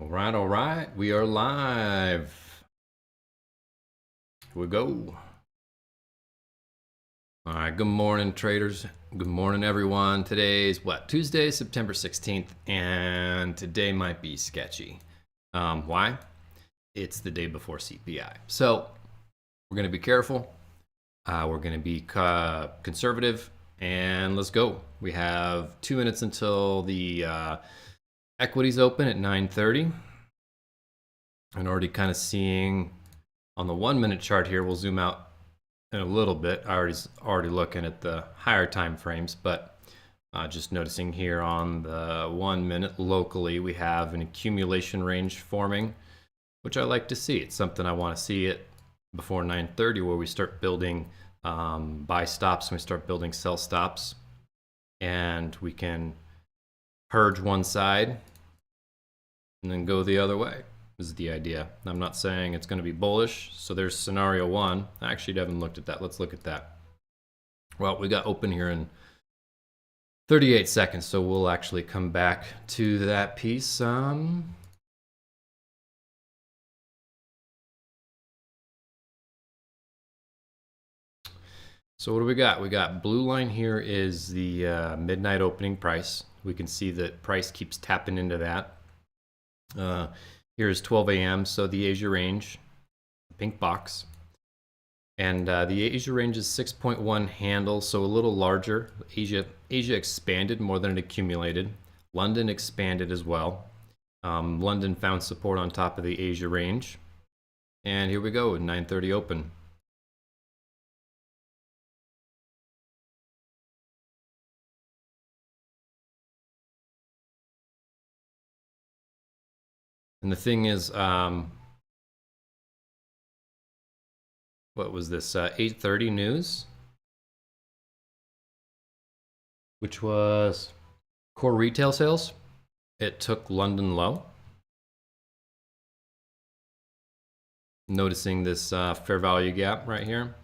All right, we are live. Here we go. All right, good morning, traders. Good morning, everyone. Today's what? Tuesday, September 16th, and today might be sketchy. Why? It's the day before CPI. So we're going to be careful. We're going to be conservative, and let's go. We have 2 minutes until the equities open at 9:30. And already kind of seeing on the 1 minute chart here, we'll zoom out in a little bit. I already looking at the higher time frames, but just noticing here on the 1 minute locally, we have an accumulation range forming, which I like to see. It's something I want to see it before 9:30, where we start building buy stops and we start building sell stops, and we can purge one side and then go the other way. Is the idea. I'm not saying it's going to be bullish. So there's scenario one. I actually haven't looked at that. Let's look at that. Well, we got open here in 38 seconds, so we'll actually come back to that piece. So what do we got? We got blue line here is the midnight opening price. We can see that price keeps tapping into that. Here's 12 a.m. So the Asia range, pink box. And the Asia range is 6.1 handle, so a little larger. Asia expanded more than it accumulated. London expanded as well. London found support on top of the Asia range. And here we go, 9:30 open. And the thing is, what was this, 8:30 news? Which was core retail sales. It took London low. Noticing this fair value gap right here.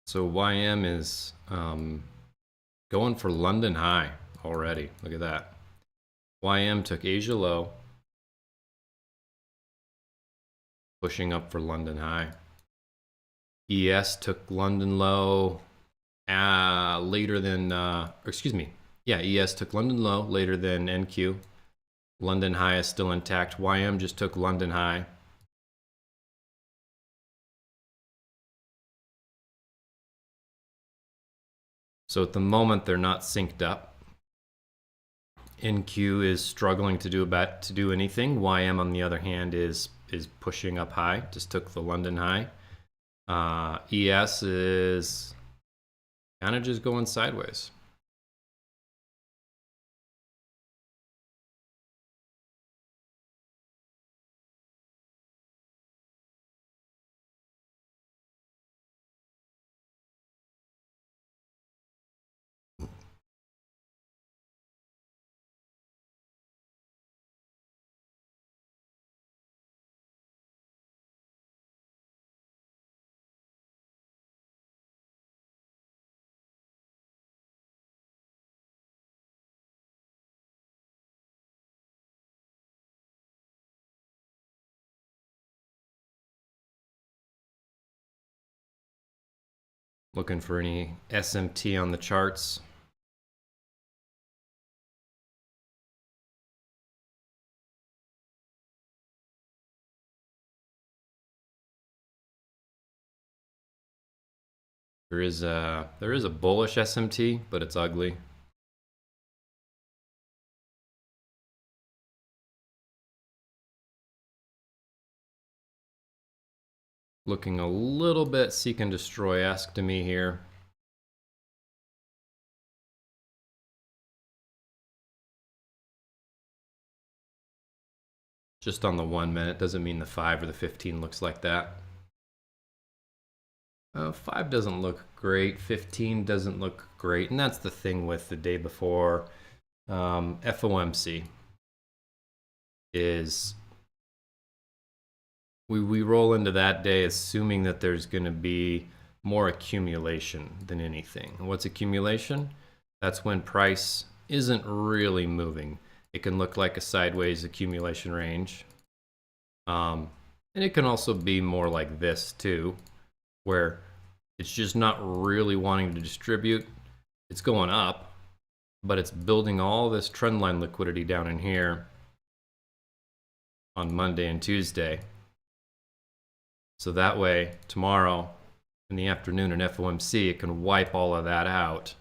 So YM is going for London high already. Look at that. YM took Asia low, pushing up for London high. ES took London low later than, ES took London low later than NQ. London high is still intact. YM just took London high. So at the moment, they're not synced up. NQ is struggling to do anything. YM, on the other hand, is pushing up high. Just took the London high. ES is kind of just going sideways. Looking for any SMT on the charts. There is a bullish SMT, but it's ugly. Looking a little bit seek and destroy-esque to me here. Just on the 1 minute, doesn't mean the 5 or the 15 looks like that. 5 doesn't look great. 15 doesn't look great. And that's the thing with the day before FOMC is we roll into that day assuming that there's going to be more accumulation than anything. What's accumulation? That's when price isn't really moving. It can look like a sideways accumulation range. And it can also be more like this too, where it's just not really wanting to distribute. It's going up, but it's building all this trend line liquidity down in here on Monday and Tuesday. So that way, tomorrow in the afternoon in FOMC, it can wipe all of that out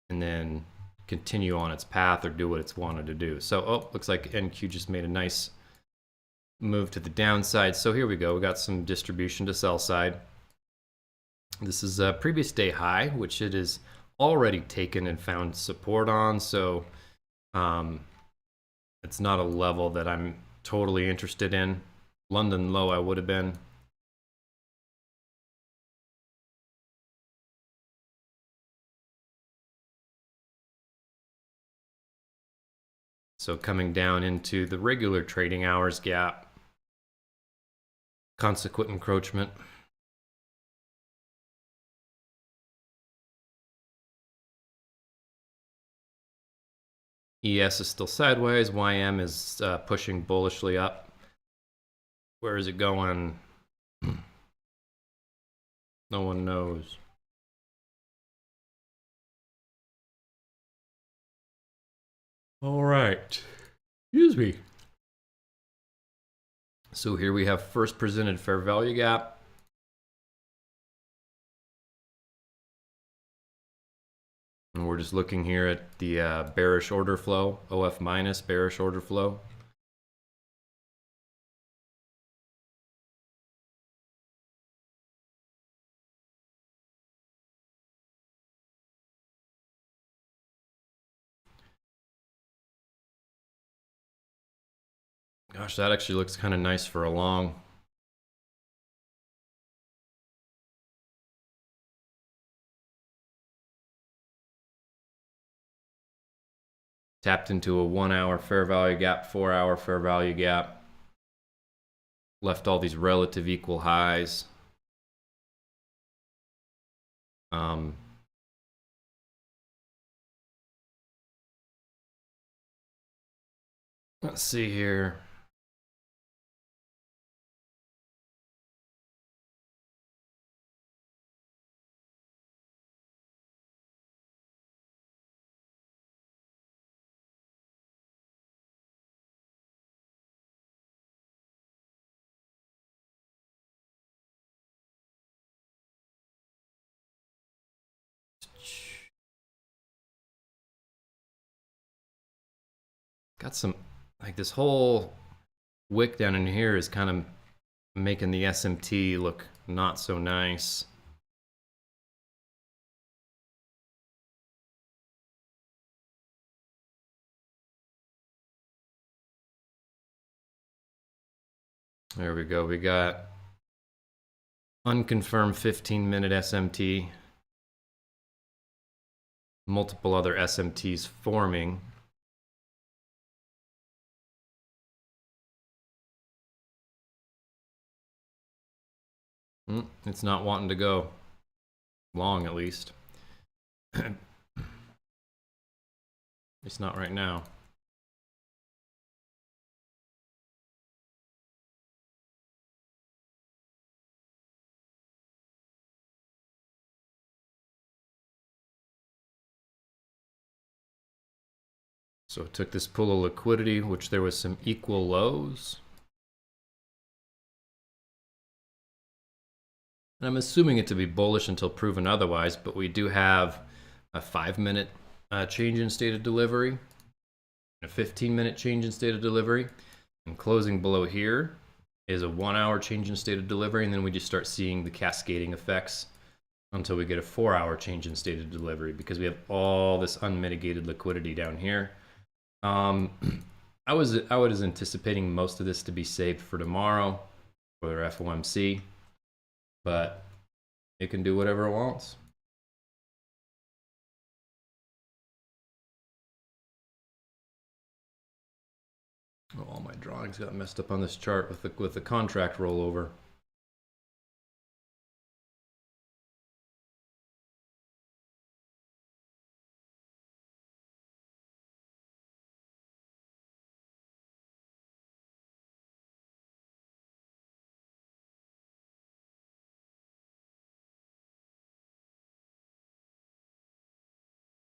and then continue on its path or do what it's wanted to do. So, looks like NQ just made a nice move to the downside. So here we go. We got some distribution to sell side. This is a previous day high, which it is already taken and found support on. So it's not a level that I'm totally interested in. London low I would have been. So coming down into the regular trading hours gap, consequent encroachment. ES is still sideways. YM is pushing bullishly up. Where is it going? No one knows. All right. Excuse me. So here we have first presented fair value gap. And we're just looking here at the bearish order flow, OF minus bearish order flow. Gosh, that actually looks kind of nice for a long. Tapped into a 1 hour fair value gap, 4 hour fair value gap. Left all these relative equal highs. Let's see here. Got some, like this whole wick down in here is kind of making the SMT look not so nice. There we go. We got unconfirmed 15-minute SMT. Multiple other SMTs forming. It's not wanting to go long, at least. It's not right now. So it took this pool of liquidity, which there was some equal lows. And I'm assuming it to be bullish until proven otherwise, but we do have a 5-minute change in state of delivery, a 15-minute change in state of delivery, and closing below here is a 1-hour change in state of delivery, and then we just start seeing the cascading effects until we get a 4-hour change in state of delivery, because we have all this unmitigated liquidity down here. I was anticipating most of this to be saved for tomorrow for their FOMC, but It can do whatever it wants. Oh, all my drawings got messed up on this chart with the contract rollover.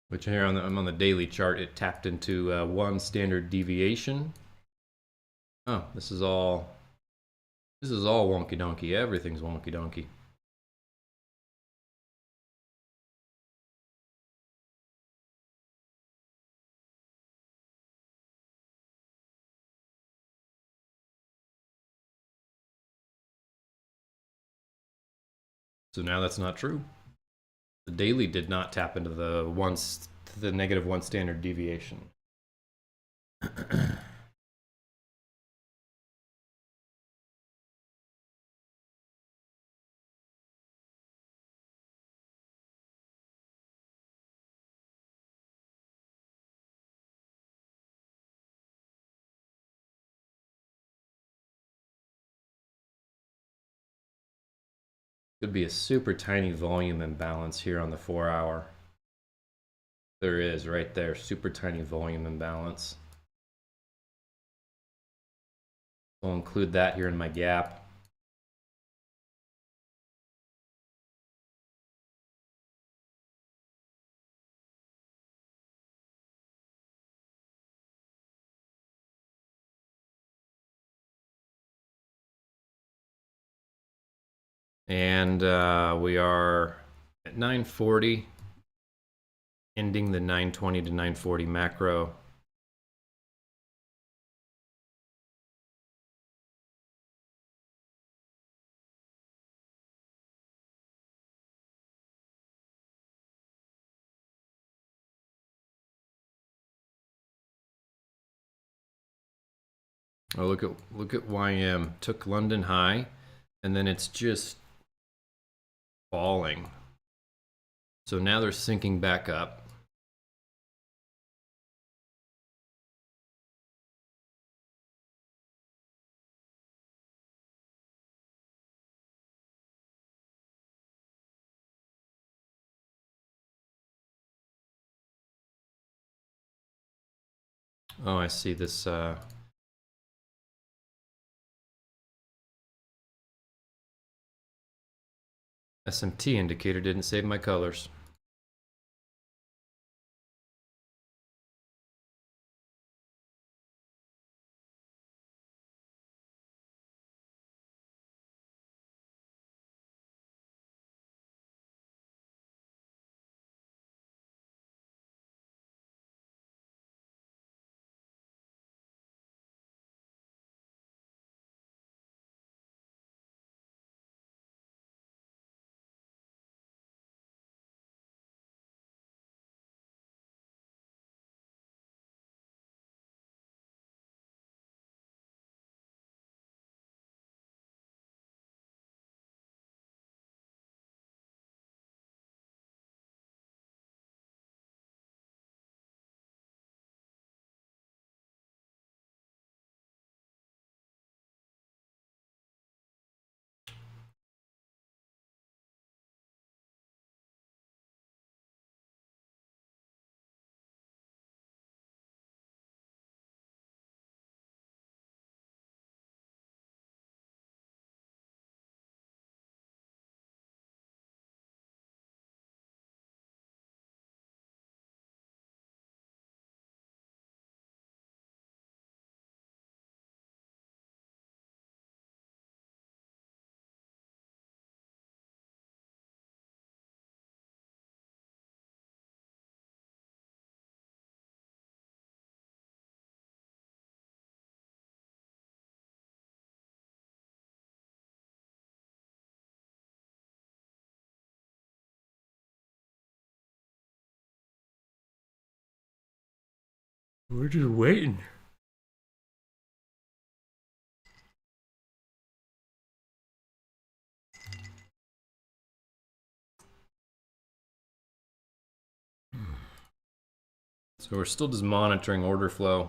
Which here I'm on the daily chart. It tapped into one standard deviation. Oh, this is all wonky donkey. Everything's wonky donkey. So now that's not true. The daily did not tap into the negative one standard deviation. Could be a super tiny volume imbalance here on the 4 hour. There is right there, super tiny volume imbalance. I'll include that here in my gap. And we are at 940, ending the 920 to 940 macro. Oh, look at YM. Took London high, and then it's just falling. So now they're sinking back up. Oh, I see this. SMT indicator didn't save my colors. We're just waiting. So we're still just monitoring order flow.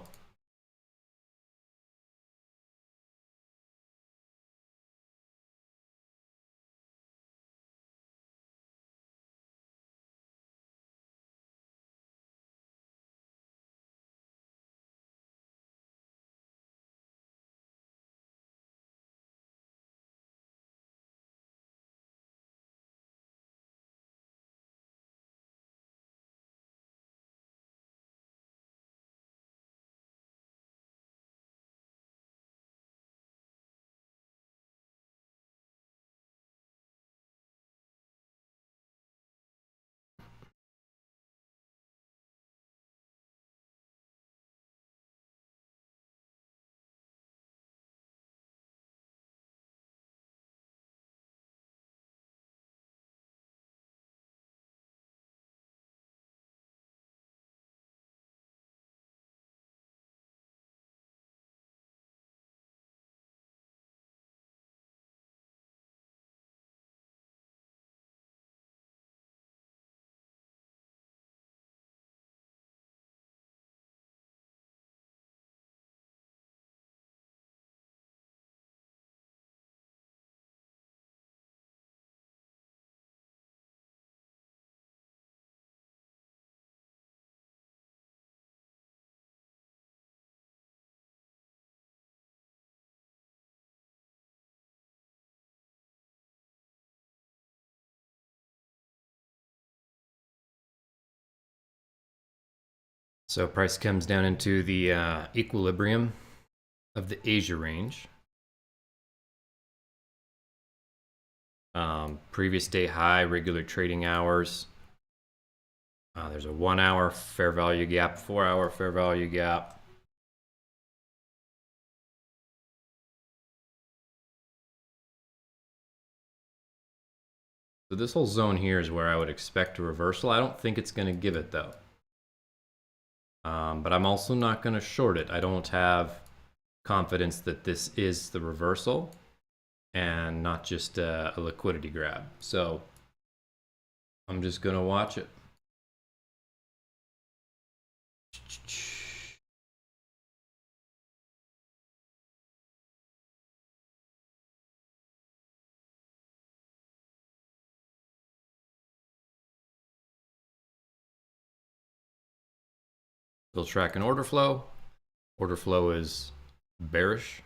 So price comes down into the equilibrium of the Asia range. Previous day high, regular trading hours. There's a 1 hour fair value gap, 4 hour fair value gap. So this whole zone here is where I would expect a reversal. I don't think it's going to give it though. But I'm also not going to short it. I don't have confidence that this is the reversal and not just a liquidity grab. So I'm just going to watch it. Still tracking order flow. Order flow is bearish.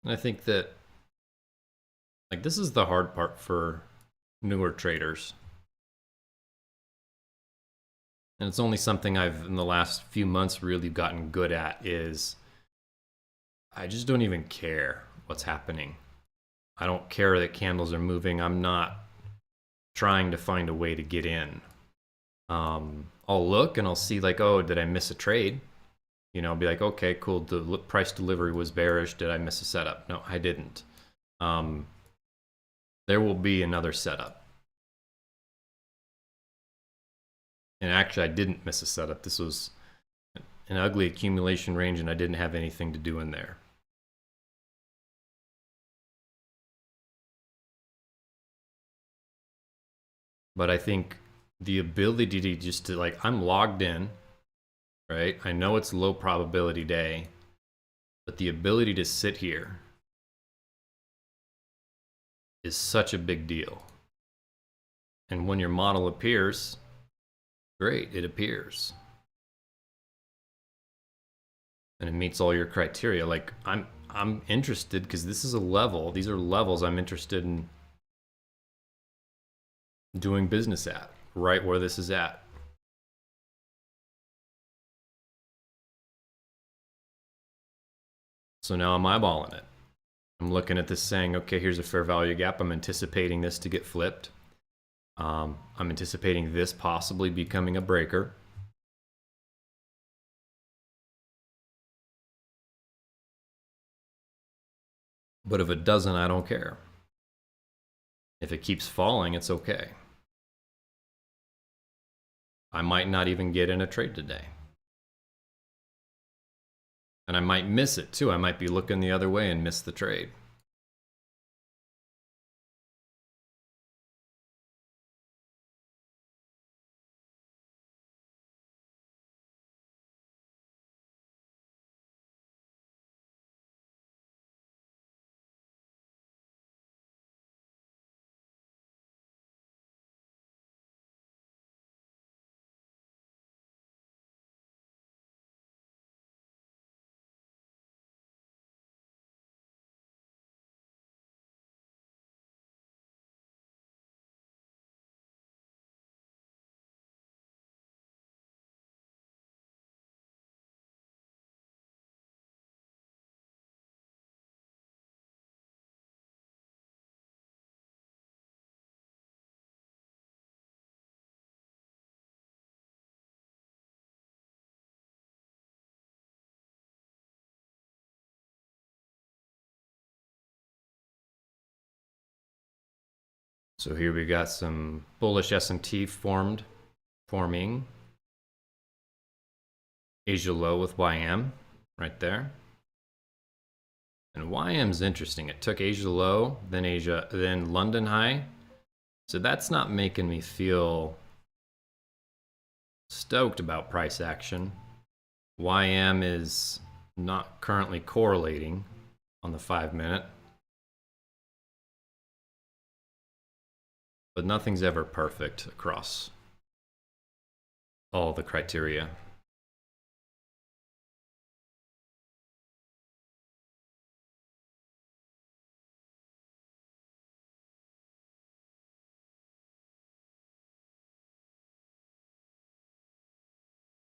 And I think that like this is the hard part for newer traders. And it's only something I've in the last few months really gotten good at is I just don't even care what's happening. I don't care that candles are moving. I'm not trying to find a way to get in. I'll look and I'll see like, oh, did I miss a trade? You know, I'll be like, okay, cool. The price delivery was bearish. Did I miss a setup? No, I didn't. There will be another setup. And actually, I didn't miss a setup. This was an ugly accumulation range and I didn't have anything to do in there. But I think the ability to just to like, I'm logged in, right? I know it's low probability day, but the ability to sit here is such a big deal. And when your model appears, great, it appears. And it meets all your criteria. Like I'm interested because this is a level, these are levels I'm interested in doing business at, right where this is at. So now I'm eyeballing it. I'm looking at this saying, okay, here's a fair value gap. I'm anticipating this to get flipped. I'm anticipating this possibly becoming a breaker. But if it doesn't, I don't care. If it keeps falling, it's okay. I might not even get in a trade today. And I might miss it too. I might be looking the other way and miss the trade. So here we got some bullish SMT forming. Asia low with YM right there. And YM's interesting. It took Asia low, then London high. So that's not making me feel stoked about price action. YM is not currently correlating on the 5-minute. But nothing's ever perfect across all the criteria.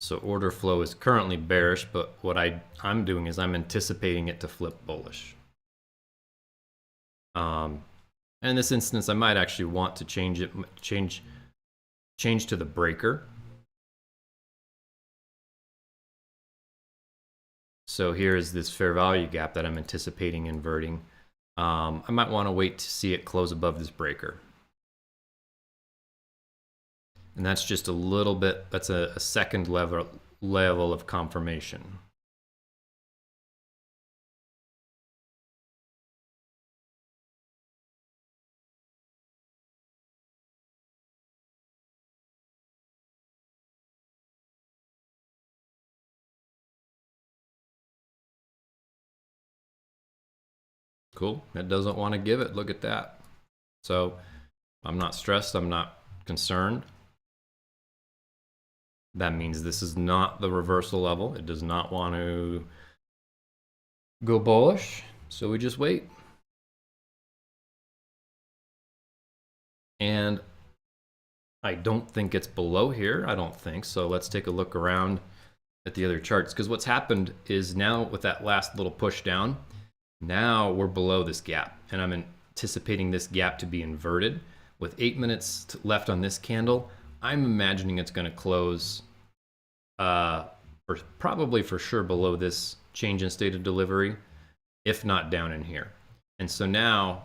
So order flow is currently bearish, but what I'm doing is I'm anticipating it to flip bullish. In this instance, I might actually want to change to the breaker. So here is this fair value gap that I'm anticipating inverting. I might want to wait to see it close above this breaker. And that's just a little bit, that's a second level of confirmation. Cool. It doesn't want to give it. Look at that. So I'm not stressed. I'm not concerned. That means this is not the reversal level. It does not want to go bullish. So we just wait. And I don't think it's below here. I don't think. So let's take a look around at the other charts. Because what's happened is now with that last little push down, now we're below this gap. And I'm anticipating this gap to be inverted. With 8 minutes left on this candle, I'm imagining it's going to close probably for sure below this change in state of delivery, if not down in here. And so now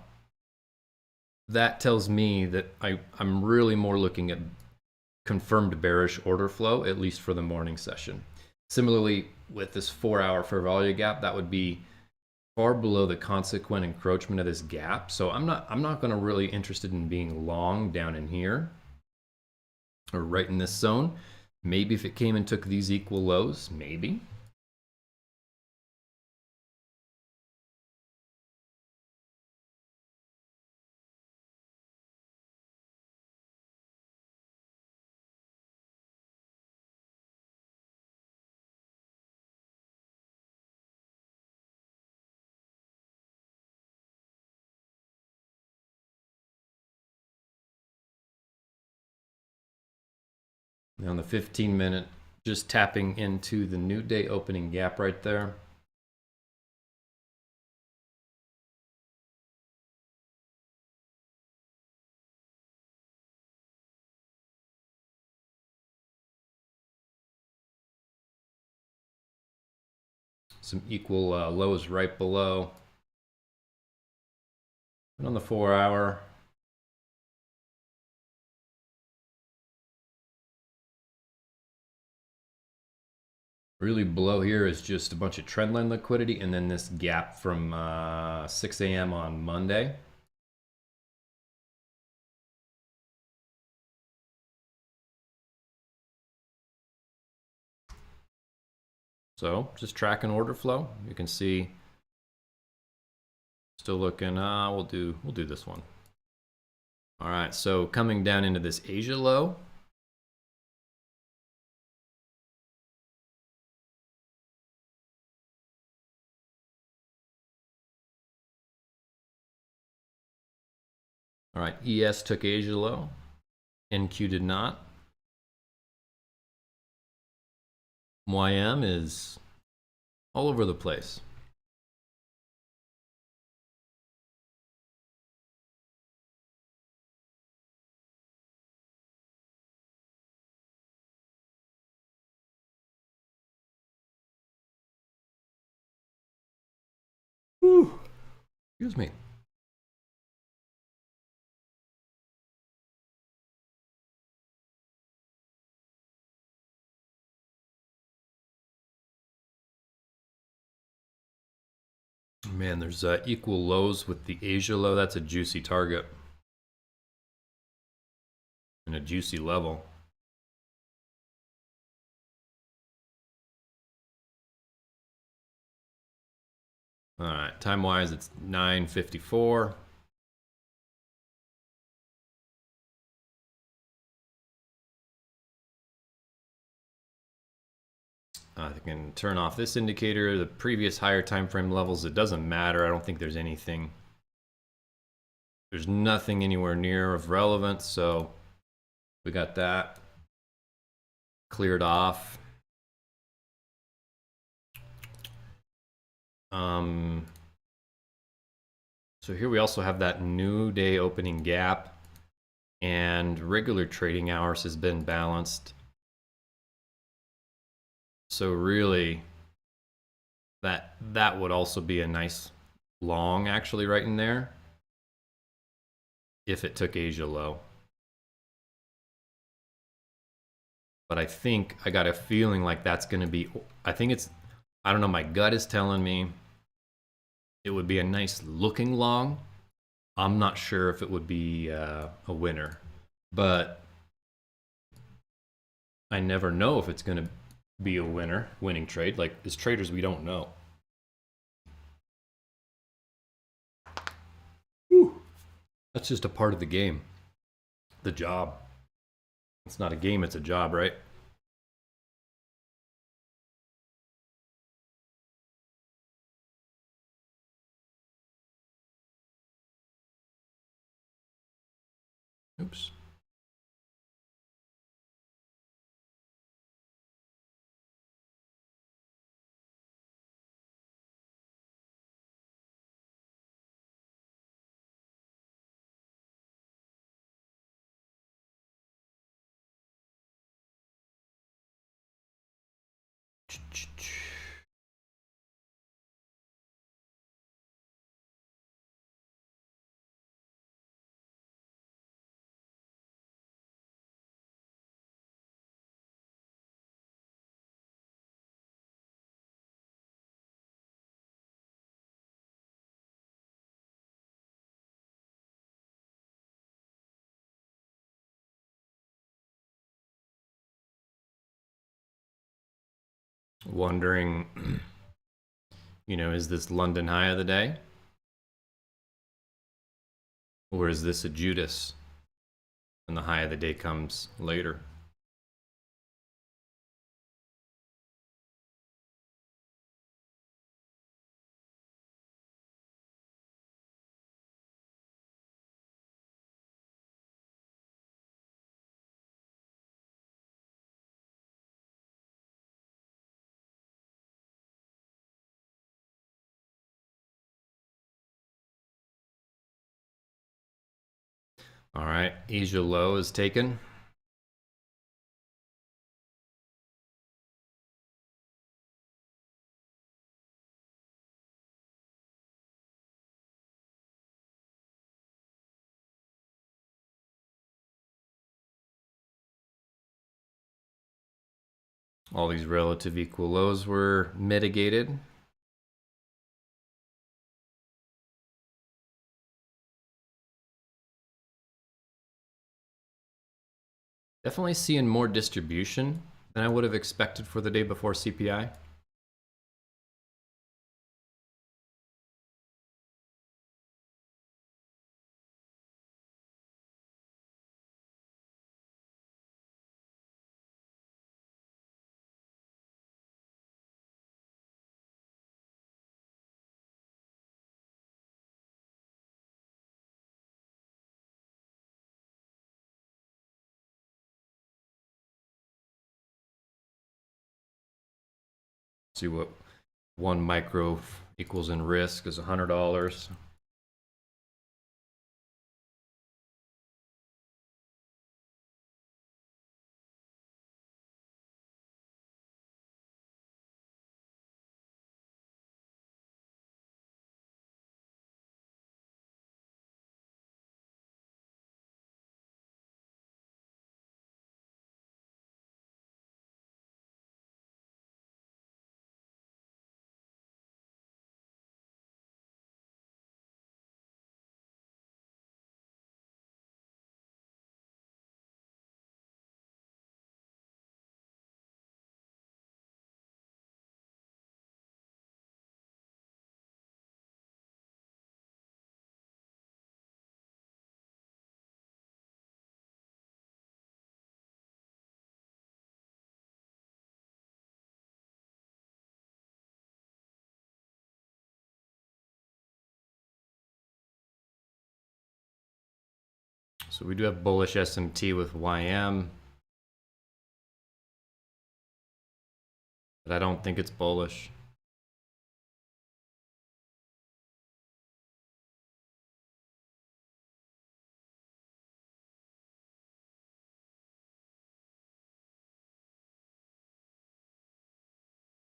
that tells me that I'm really more looking at confirmed bearish order flow, at least for the morning session. Similarly, with this 4-hour fair value gap, that would be far below the consequent encroachment of this gap. So I'm not going to really interested in being long down in here or right in this zone. Maybe if it came and took these equal lows, maybe. Now on the 15-minute, just tapping into the new day opening gap right there. Some equal lows right below. And on the 4-hour, really below here is just a bunch of trendline liquidity and then this gap from 6 a.m. on Monday. So just tracking order flow. You can see still looking, we'll do this one. All right, so coming down into this Asia low. All right, ES took Asia low, NQ did not. YM is all over the place. Whew. Excuse me. Man, there's equal lows with the Asia low. That's a juicy target and a juicy level. All right, time-wise, it's 9:54. I can turn off this indicator. The previous higher time frame levels, it doesn't matter. I don't think there's anything. There's nothing anywhere near of relevance, so we got that cleared off. So here we also have that new day opening gap, and regular trading hours has been balanced. So really, that would also be a nice long actually right in there if it took Asia low. But I think I got a feeling like that's going to be, I think it's, I don't know, my gut is telling me it would be a nice looking long. I'm not sure if it would be a winner, but I never know if it's going to be a winning trade. Like as traders, we don't know. Whew. That's just a part of the game, the job. It's not a game, it's a job, right? Oops. Wondering, is this London high of the day? Or is this a Judas and the high of the day comes later? All right, Asia low is taken. All these relative equal lows were mitigated. Definitely seeing more distribution than I would have expected for the day before CPI. See what 1 micro equals in risk is $100. So we do have bullish SMT with YM, but I don't think it's bullish.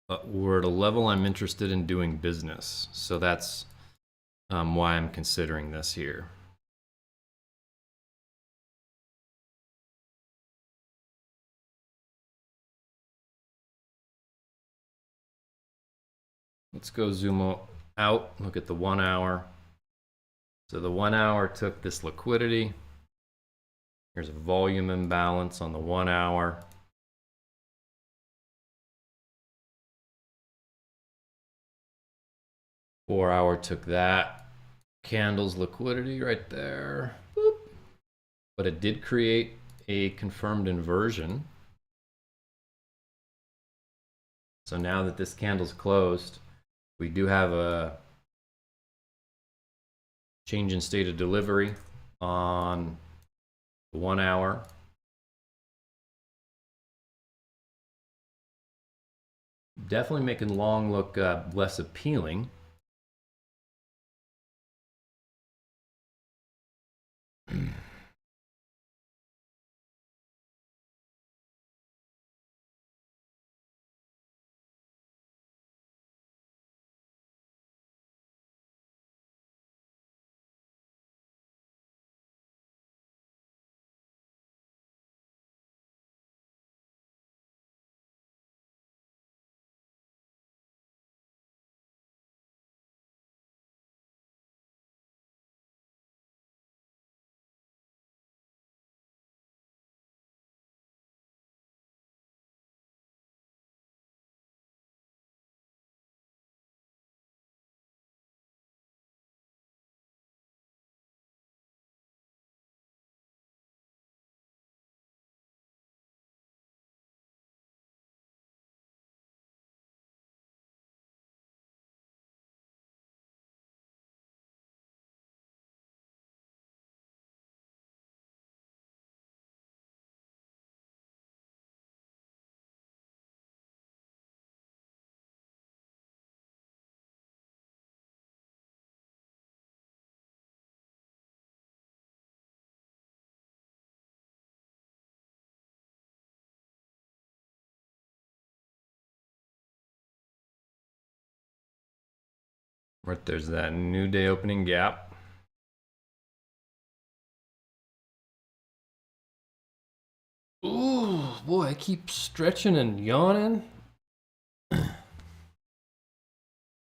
But we're at a level I'm interested in doing business. So that's why I'm considering this here. Let's go zoom out, look at the 1 hour. So the 1 hour took this liquidity. Here's a volume imbalance on the 1 hour. Four-hour took that. Candles liquidity right there. Boop. But it did create a confirmed inversion. So now that this candle's closed, we do have a change in state of delivery on the 1 hour. Definitely making long look less appealing. Right, there's that new day opening gap. Ooh, boy, I keep stretching and yawning.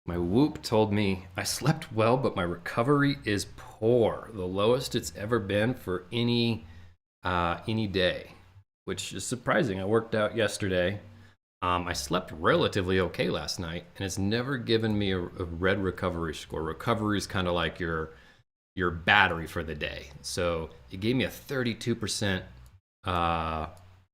My Whoop told me I slept well, but my recovery is poor. The lowest it's ever been for any day, which is surprising. I worked out yesterday. I slept relatively okay last night, and it's never given me a red recovery score. Recovery is kind of like your battery for the day. So it gave me a 32%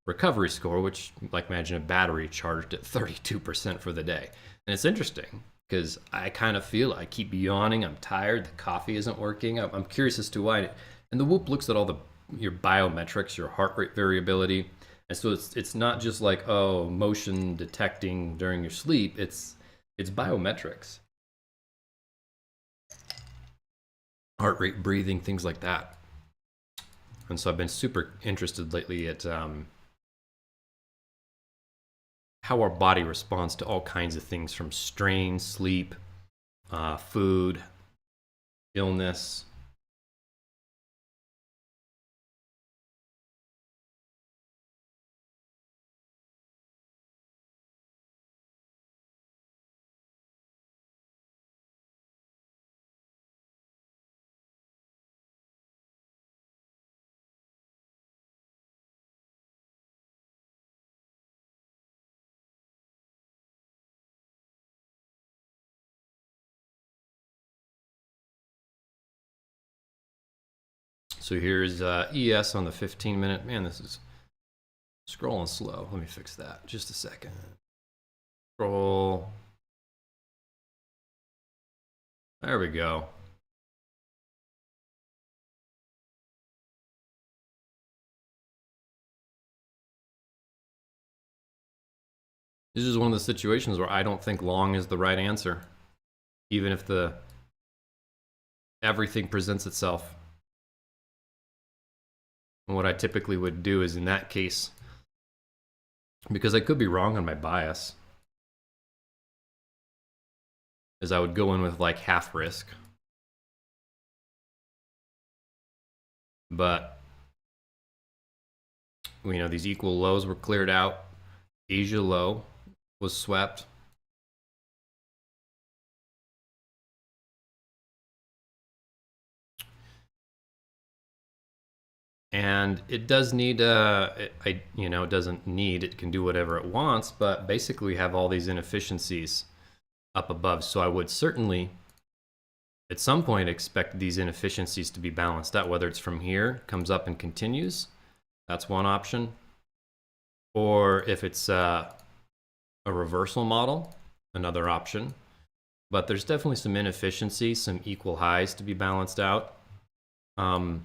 recovery score, which, like, imagine a battery charged at 32% for the day. And it's interesting because I kind of feel I keep yawning. I'm tired. The coffee isn't working. I'm curious as to why. And the Whoop looks at all your biometrics, your heart rate variability. And so it's not just like, oh, motion detecting during your sleep. It's biometrics, heart rate, breathing, things like that. And so I've been super interested lately at how our body responds to all kinds of things, from strain, sleep, food, illness. So here's ES on the 15-minute. Man, this is scrolling slow. Let me fix that. Just a second. Scroll. There we go. This is one of the situations where I don't think long is the right answer, even if everything presents itself. And what I typically would do is, in that case, because I could be wrong on my bias, is I would go in with like half risk. But you know, these equal lows were cleared out. Asia low was swept. And it does need, it doesn't need, it can do whatever it wants, but basically we have all these inefficiencies up above. So I would certainly, at some point, expect these inefficiencies to be balanced out, whether it's from here, comes up and continues. That's one option. Or if it's a reversal model, another option. But there's definitely some inefficiency, some equal highs to be balanced out. I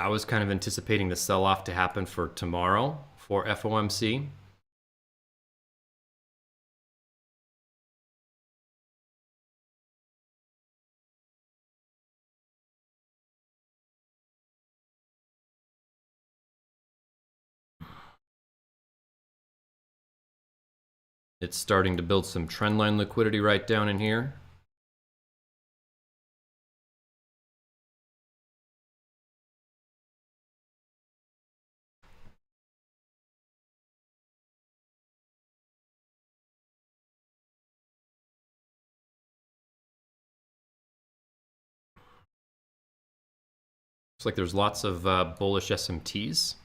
was kind of anticipating the sell-off to happen for tomorrow for FOMC. It's starting to build some trendline liquidity right down in here. Looks like there's lots of bullish SMTs.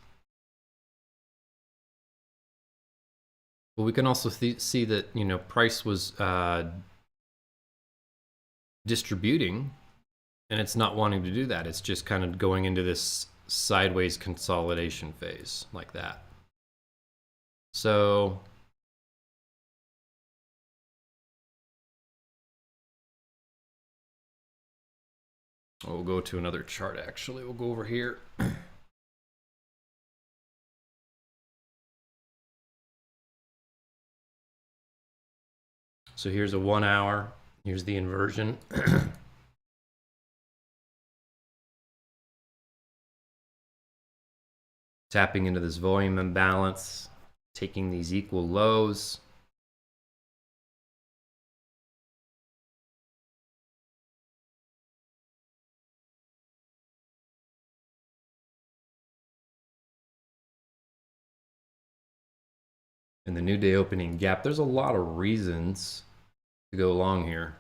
But we can also see that, you know, price was distributing, and it's not wanting to do that. It's just kind of going into this sideways consolidation phase like that. So we'll go to another chart, actually. We'll go over here. So here's a 1 hour. Here's the inversion. Tapping into this volume imbalance, taking these equal lows. In the new day opening gap, there's a lot of reasons to go long here.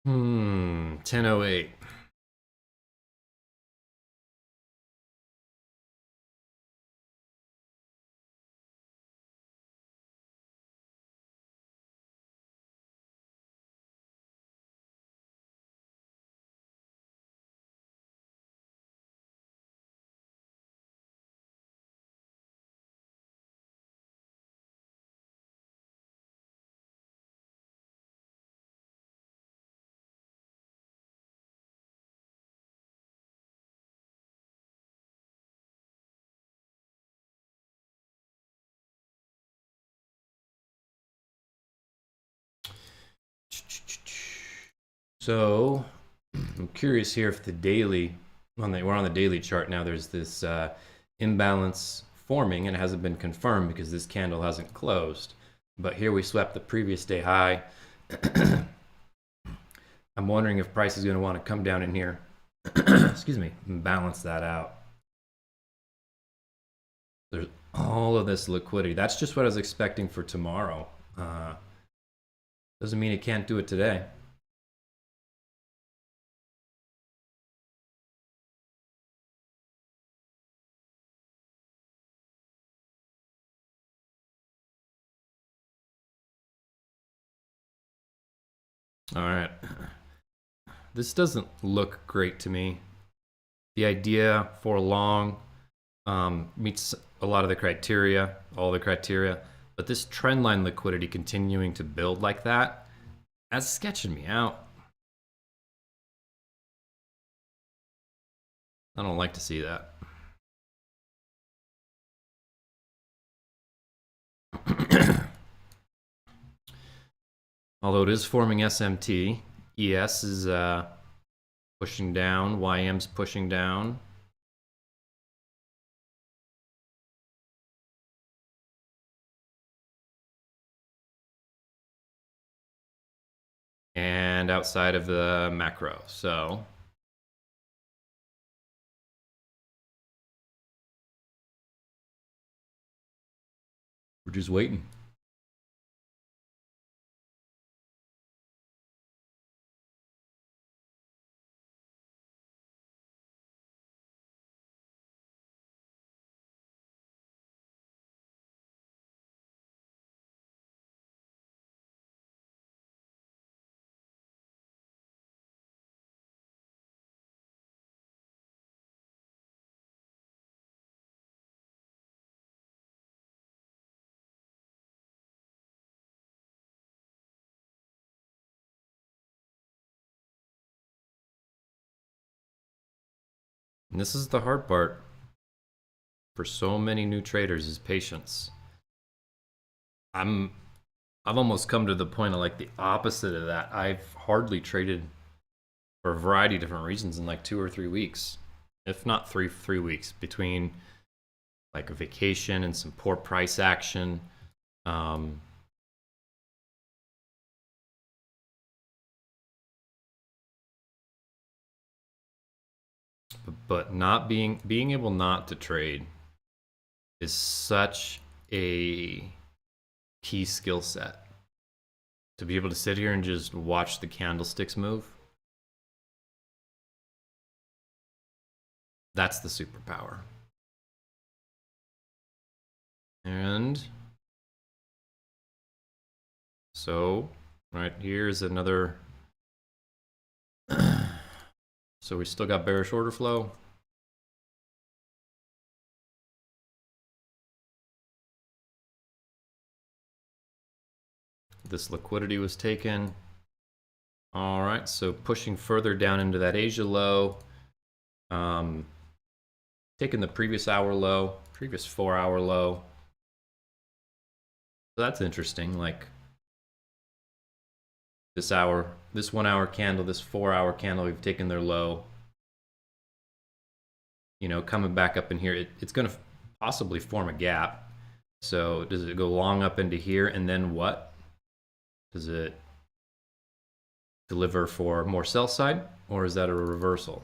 Hmm, 10:08. So I'm curious here if the daily, we're on the daily chart now, there's this imbalance forming, and it hasn't been confirmed because this candle hasn't closed. But here we swept the previous day high. I'm wondering if price is going to want to come down in here, excuse me, and balance that out. There's all of this liquidity. That's just what I was expecting for tomorrow. Doesn't mean it can't do it today. All right. This doesn't look great to me. The idea for long meets a lot of the criteria, all the criteria, but this trend line liquidity continuing to build like that, that's sketching me out. I don't like to see that. Although it is forming SMT, ES is pushing down, YM's pushing down. And outside of the macro, so we're just waiting. And this is the hard part for so many new traders is patience. I've almost come to the point of like the opposite of that. I've hardly traded for a variety of different reasons in like 2 or 3 weeks, if not three weeks, between like a vacation and some poor price action. But not being able not to trade is such a key skill set. To be able to sit here and just watch the candlesticks move, that's the superpower. And so right here's another. So we still got bearish order flow. This liquidity was taken. All right, so pushing further down into that Asia low. Taking the previous hour low, previous 4-hour low. So that's interesting. Like this hour, this 1 hour candle, this 4-hour candle, we've taken their low. You know, coming back up in here, it's going to possibly form a gap. So does it go long up into here and then what? Does it deliver for more sell side, or is that a reversal?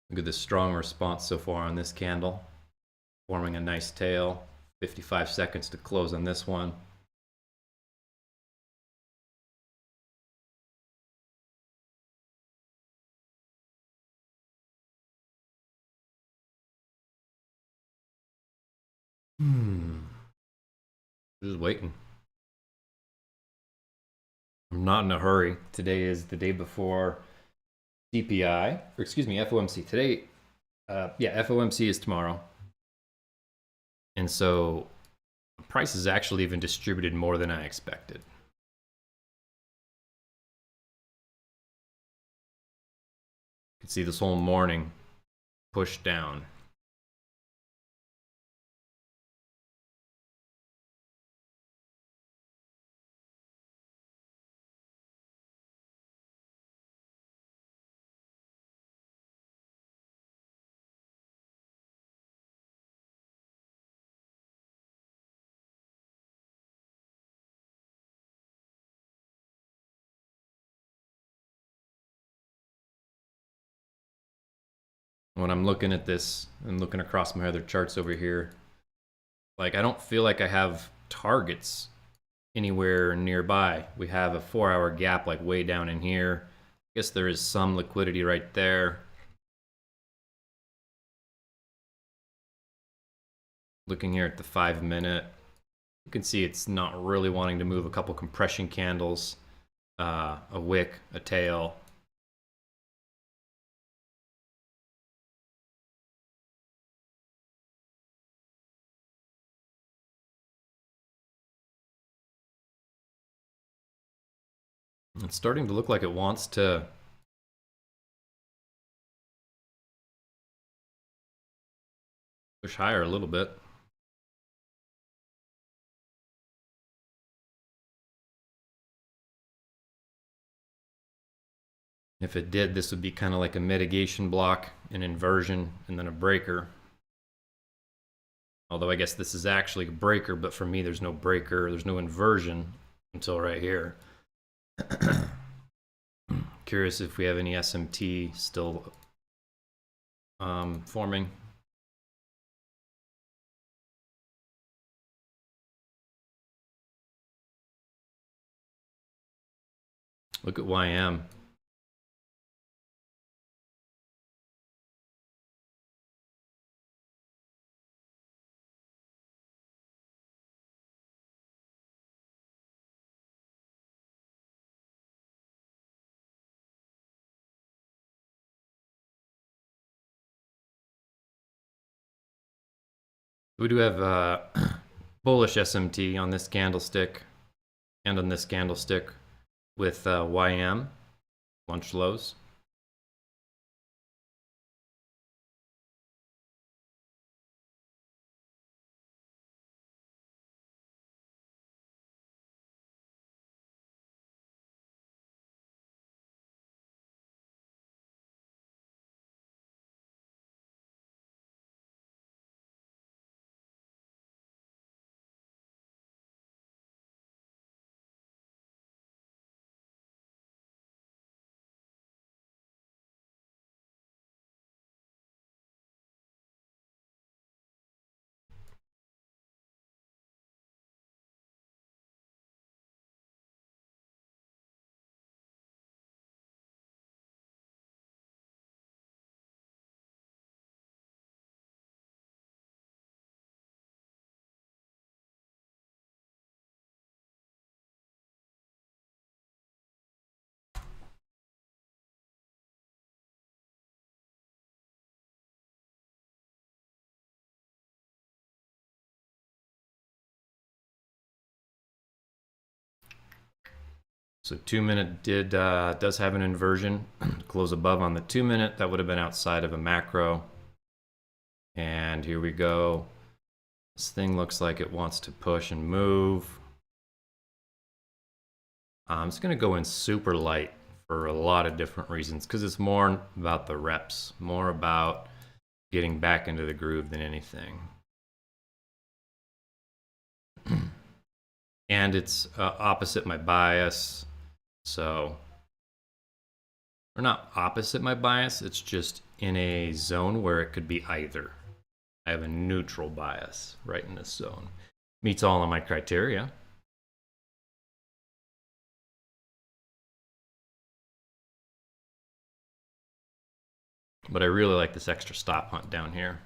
Look at this strong response so far on this candle, forming a nice tail. 55 seconds to close on this one. Just waiting. I'm not in a hurry. Today is the day before CPI, or excuse me, FOMC. Today, yeah, FOMC is tomorrow. And so price is actually even distributed more than I expected. You can see this whole morning push down. When I'm looking at this and looking across my other charts over here, like I don't feel like I have targets anywhere nearby. We have a 4-hour gap like way down in here. I guess there is some liquidity right there. Looking here at the 5-minute, you can see it's not really wanting to move. A couple compression candles, a wick, a tail. It's starting to look like it wants to push higher a little bit. If it did, this would be kind of like a mitigation block, an inversion, and then a breaker. Although I guess this is actually a breaker, but for me there's no breaker, there's no inversion until right here. Curious if we have any SMT still forming. Look at YM. We do have bullish SMT on this candlestick and on this candlestick with YM, lunch lows. So 2-minute does have an inversion. Close above on the 2-minute. That would have been outside of a macro. And here we go. This thing looks like it wants to push and move. I'm just going to go in super light for a lot of different reasons, because it's more about the reps, more about getting back into the groove than anything. And it's opposite my bias. So, or not opposite my bias, it's just in a zone where it could be either. I have a neutral bias right in this zone. Meets all of my criteria. But I really like this extra stop hunt down here.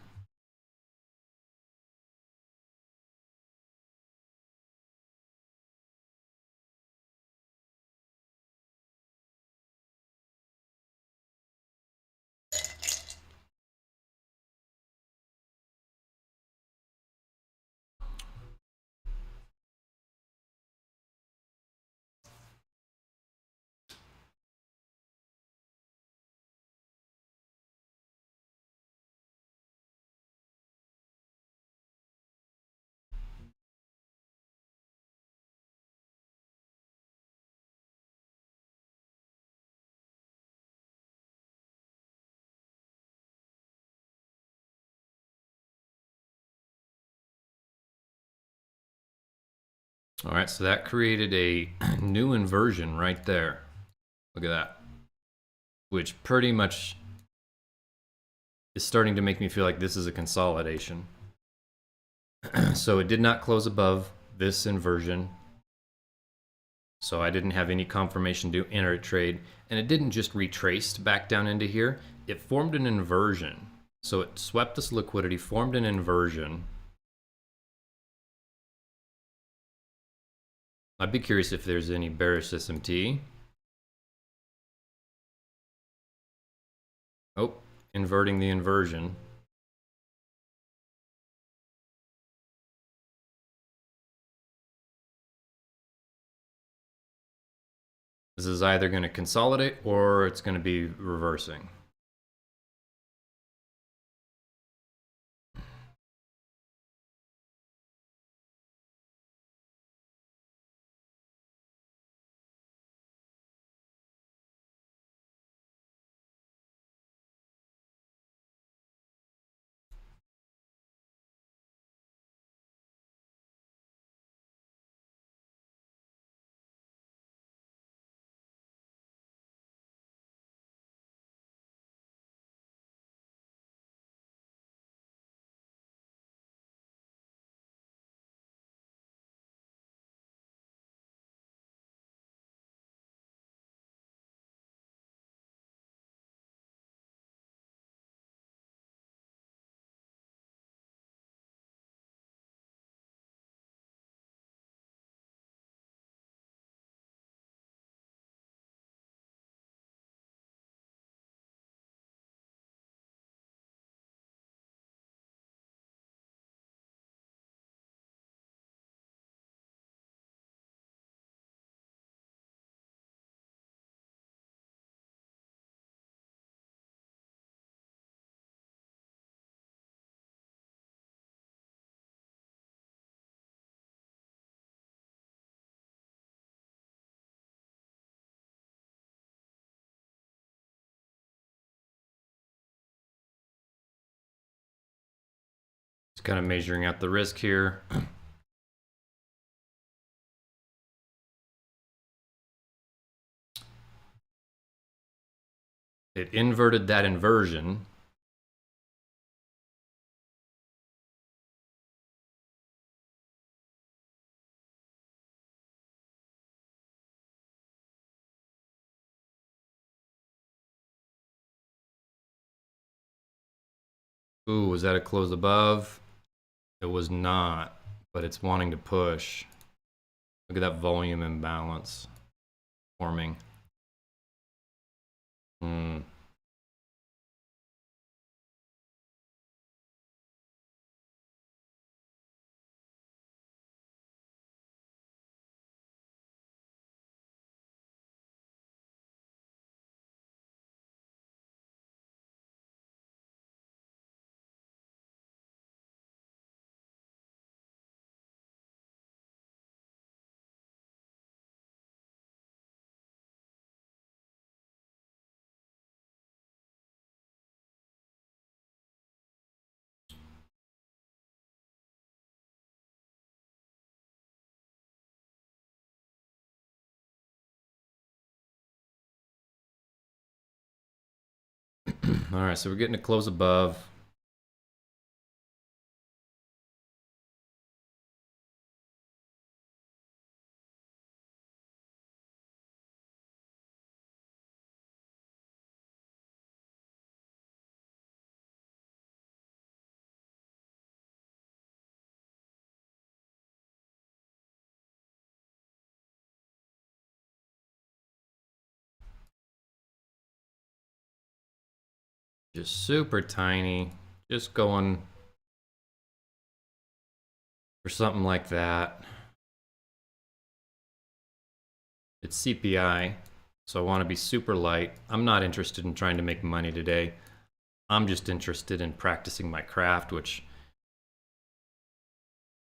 All right, so that created a new inversion right there. Look at that. Which pretty much is starting to make me feel like this is a consolidation. So it did not close above this inversion. So I didn't have any confirmation to enter a trade. And it didn't just retrace back down into here. It formed an inversion. So it swept this liquidity, formed an inversion. I'd be curious if there's any bearish SMT. Oh, inverting the inversion. This is either going to consolidate or it's going to be reversing. It's kind of measuring out the risk here. It inverted that inversion. Ooh, was that a close above? It was not, but it's wanting to push. Look at that volume imbalance forming. All right, so we're getting a close above. Just super tiny, just going for something like that. It's CPI, so I want to be super light. I'm not interested in trying to make money today. I'm just interested in practicing my craft, which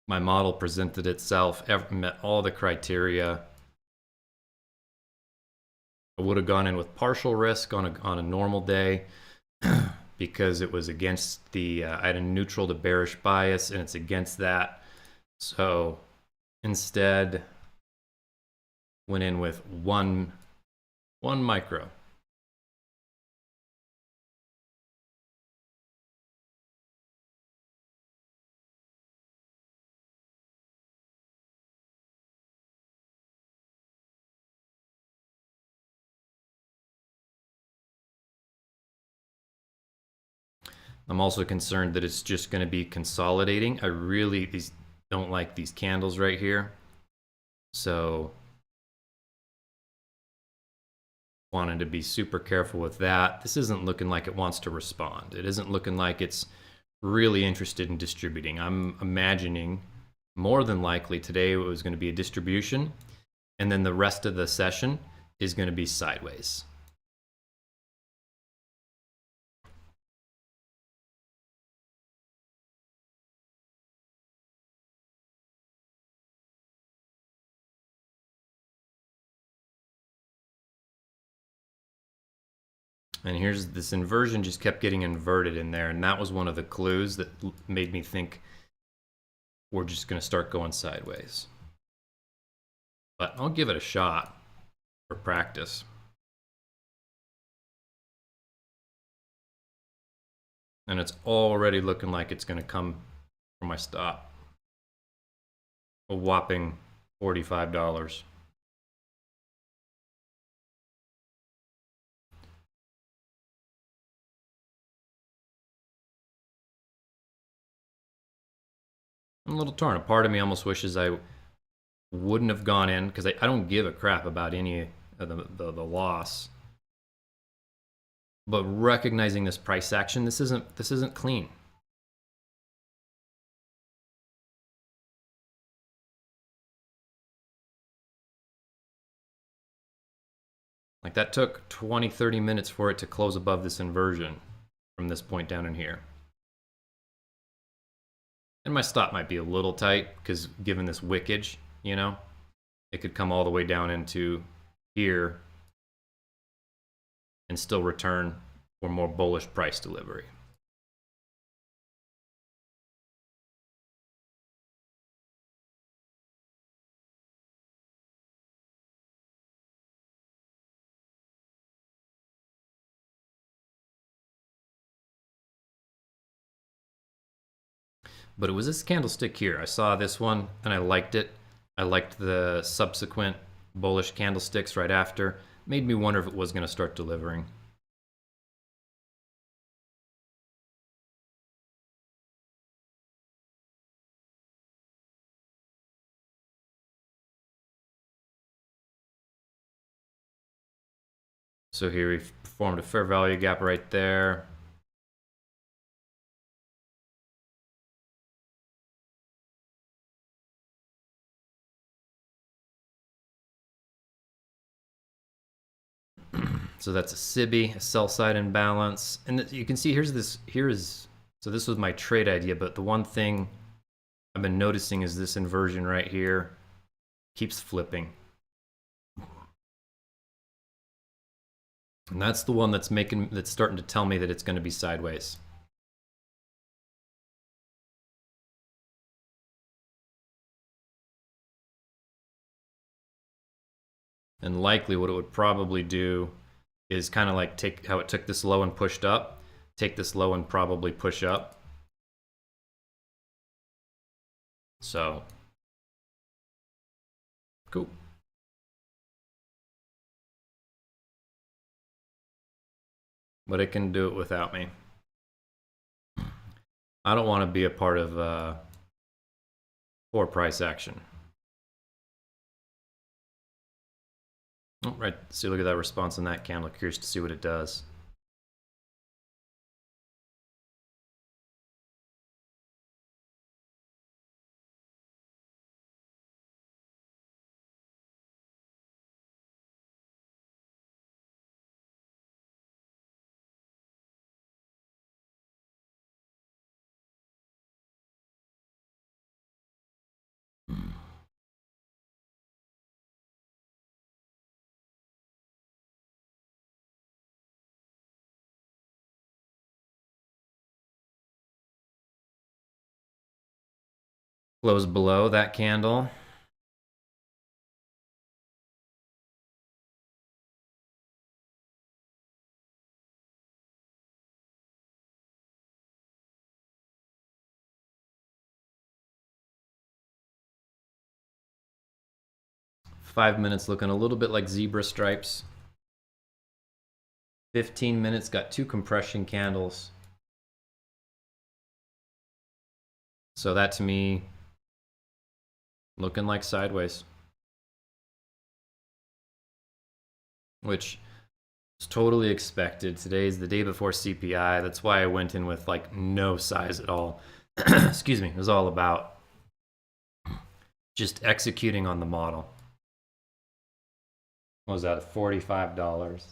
my model presented itself, met all the criteria. I would have gone in with partial risk on a normal day because it was against the, I had a neutral to bearish bias and it's against that. So instead went in with one micro. I'm also concerned that it's just going to be consolidating. I really don't like these candles right here. So wanted to be super careful with that. This isn't looking like it wants to respond. It isn't looking like it's really interested in distributing. I'm imagining more than likely today it was going to be a distribution, and then the rest of the session is going to be sideways. And here's this inversion just kept getting inverted in there, and that was one of the clues that made me think we're just going to start going sideways. But I'll give it a shot for practice. And it's already looking like it's going to come for my stop. A whopping $45. I'm a little torn. A part of me almost wishes I wouldn't have gone in, because I don't give a crap about any of the loss. But recognizing this price action, this isn't clean. Like, that took 20-30 minutes for it to close above this inversion from this point down in here. And my stop might be a little tight, because given this wickage, you know, it could come all the way down into here and still return for more bullish price delivery. But it was this candlestick here. I saw this one and I liked it. I liked the subsequent bullish candlesticks right after. Made me wonder if it was going to start delivering. So here we've formed a fair value gap right there. So that's a SIBI, a sell side imbalance. And you can see so this was my trade idea, but the one thing I've been noticing is this inversion right here keeps flipping. And that's the one that's starting to tell me that it's going to be sideways. And likely what it would probably do is kind of like take how it took this low and pushed up, take this low and probably push up. So, cool. But it can do it without me. I don't want to be a part of poor price action. Oh, right, see, look at that response in that candle. Curious to see what it does. Close below that candle. Five minutes looking a little bit like zebra stripes. 15 minutes got two compression candles. So that to me, looking like sideways, which is totally expected. Today's the day before CPI. That's why I went in with like no size at all. Excuse me. It was all about just executing on the model. What was that? $45.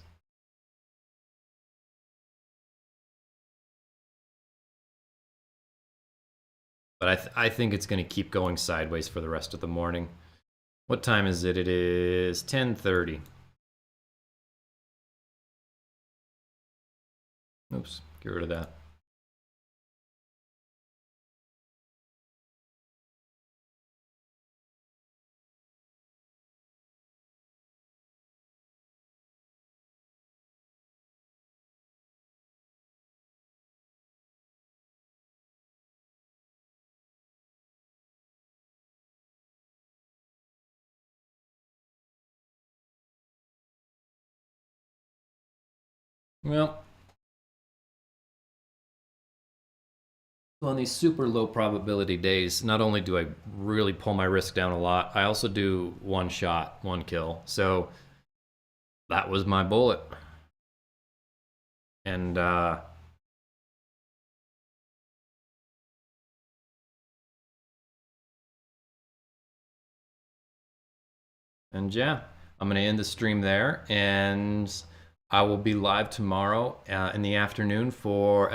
But I think it's going to keep going sideways for the rest of the morning. What time is it? It is 10:30. Oops, get rid of that. Well, on these super low probability days, not only do I really pull my risk down a lot, I also do one shot, one kill. So that was my bullet. And yeah, I'm gonna end the stream there, and I will be live tomorrow in the afternoon for